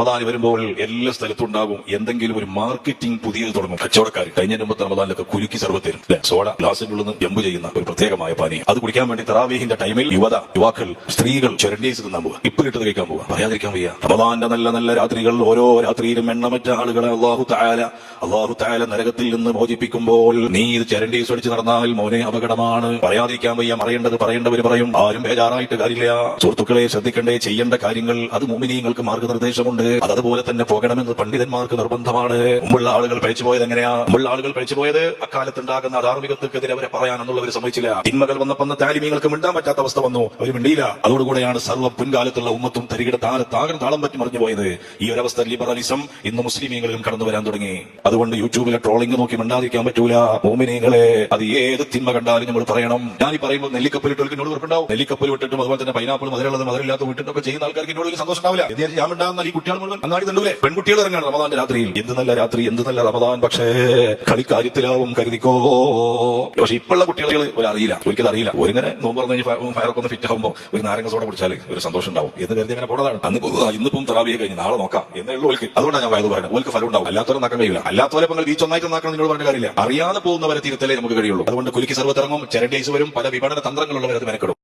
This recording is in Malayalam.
റമദാൻ വരുമ്പോൾ എല്ലാ സ്ഥലത്തും ഉണ്ടാകും എന്തെങ്കിലും ഒരു മാർക്കറ്റിംഗ് പുതിയത് തുടങ്ങും. കച്ചവടക്കാർ കഴിഞ്ഞ മുമ്പത്തെ റമദാനിലൊക്കെ കുലുക്കി സർവ്വത്തിൽ സോഡ ഗ്ലാസുകളിൽ നിന്ന് ജമ്പ് ചെയ്യുന്ന ഒരു പ്രത്യേകമായ പാനീയം അത് കുടിക്കാൻ വേണ്ടി തറാവീഹിന്റെ ടൈമിൽ യുവാക്കൾ സ്ത്രീകൾ ചരണ്ടേസ് തിന്നാൻ പോവുക, ഇപ്പിലിട്ടത് കഴിക്കാൻ പോവുക. പറയാതിരിക്കാൻ വയ്യ. റമദാന്റെ നല്ല നല്ല രാത്രികൾ ഓരോ രാത്രിയിലും എണ്ണമറ്റ ആളുകളെ അല്ലാഹു തആല നരകത്തിൽ നിന്ന് മോചിപ്പിക്കുമ്പോൾ നീ ഇത് ചരണ്ടേസ് അടിച്ച് നടന്നാൽ മോനെ അപകടമാണ്. പറയാതിരിക്കാൻ വയ്യ. പറയേണ്ടവര് പറയും. ആരും ബേജാറായിട്ട് കാര്യമില്ല. സുഹൃത്തുക്കളെ ശ്രദ്ധിക്കേണ്ടേ ചെയ്യേണ്ട കാര്യങ്ങൾ അത് മുഅ്മിനീങ്ങൾക്ക് മാർഗനിർദ്ദേശമുണ്ട്. അതുപോലെ തന്നെ പോകണമെന്ന് പണ്ഡിതന്മാർക്ക് നിർബന്ധമാണ്. മുമ്പുള്ള ആളുകൾ പഴിച്ചുപോയത് എങ്ങനെയാ? മുമ്പുള്ള ആളുകൾ പഴിച്ചുപോയത് അക്കാലത്തുണ്ടാകുന്ന അധാർമികത്വക്കെതിരെ അവരെ പറയാനെന്നുള്ളവർ സമ്മതിച്ചില്ല. തിന്മകൾ വന്നപ്പോൾ താലിമീങ്ങൾക്ക് മിണ്ടാൻ പറ്റാത്ത അവസ്ഥ വന്നു. അവർ മിണ്ടിയില്ല. അതോടുകൂടെയാണ് സർവ്വ പിൻകാലത്തുള്ള ഉമ്മത്തും തരികിട താളം പറ്റി മറിഞ്ഞു പോയത്. ഈ ഒരവസ്ഥ ലിബറലിസം ഇന്ന് മുസ്ലിമീങ്ങളിലും കടന്നു വരാൻ തുടങ്ങി. അതുകൊണ്ട് യൂട്യൂബിലെ ട്രോളിംഗ് നോക്കി മിണ്ടാതിരിക്കാൻ പറ്റൂല. മുഅ്മിനീങ്ങളെ അത് ഏത് തിന്മ കണ്ടാലും നമ്മൾ പറയണം. ഞാൻ ഈ പറയുമ്പോൾ നെല്ലിക്കപ്പലിട്ടവർക്ക് എന്നോട് ഉറപ്പുണ്ടാവും. നെല്ലിക്കപ്പൽ വിട്ടിട്ടും അതുപോലെ തന്നെ പൈനാപ്പിൾ മധുരമുള്ളത് മധുരമില്ലാത്ത വിട്ടിട്ടൊക്കെ ചെയ്യുന്ന ആൾക്കാർക്ക് എന്നോട് സന്തോഷം ഉണ്ടാവില്ല. ഞാൻ ഉണ്ടാകുന്ന ഈ കുട്ടികൾ മുഴുവൻ അങ്ങാടി തണ്ടൂലേ? പെൺകുട്ടികൾ ഇറങ്ങാണ് റമദാന്റെ രാത്രിയിൽ. എന്ത് നല്ല രാത്രി, എന്ത് നല്ല റമദാൻ. പക്ഷേ കളിക്കാര്യത്തിലാവും കരുതിക്കോ. പക്ഷെ ഇപ്പോഴുള്ള കുട്ടികൾ അറിയില്ല, ഒരിക്കലും അറിയില്ല. ഒരിങ്ങനെ നോമ്പ് പറഞ്ഞ് ഫയറൊക്കെ ഒന്ന് ഫിറ്റ് ആകുമ്പോൾ ഒരു നാരങ്ങ സോഡ കുടിച്ചാൽ ഒരു സന്തോഷം ഉണ്ടാവും എന്ന് കരുതി അങ്ങനെ പോണതാണ്. ഇന്നിപ്പം തറാവിയെ കഴിഞ്ഞ് നാളെ നോക്കാം എന്നുള്ള ഓൽക്ക്. അതുകൊണ്ടാണ് ഞാൻ വയത് പറയുന്നത്. ഓൽക്ക് ഫലം ഉണ്ടാവും. അല്ലാത്തവരെ നാക്കാൻ കഴിയില്ല. അല്ലാത്തവരെ നിങ്ങൾ ബീച്ച് ഒന്നായിട്ട് നാക്കണം നിങ്ങൾ പറഞ്ഞ കാര്യമില്ല. അറിയാതെ പോകുന്നവരെ തിരുത്തലേ നമുക്ക് കഴിയുള്ളൂ. അതുകൊണ്ട് കുലുക്കി സർവ്വത്തിറങ്ങും, ചരണ്ടേസ് വരും, പല വിപണന തന്ത്രങ്ങളുള്ളവർ അത് മെനക്കെടും.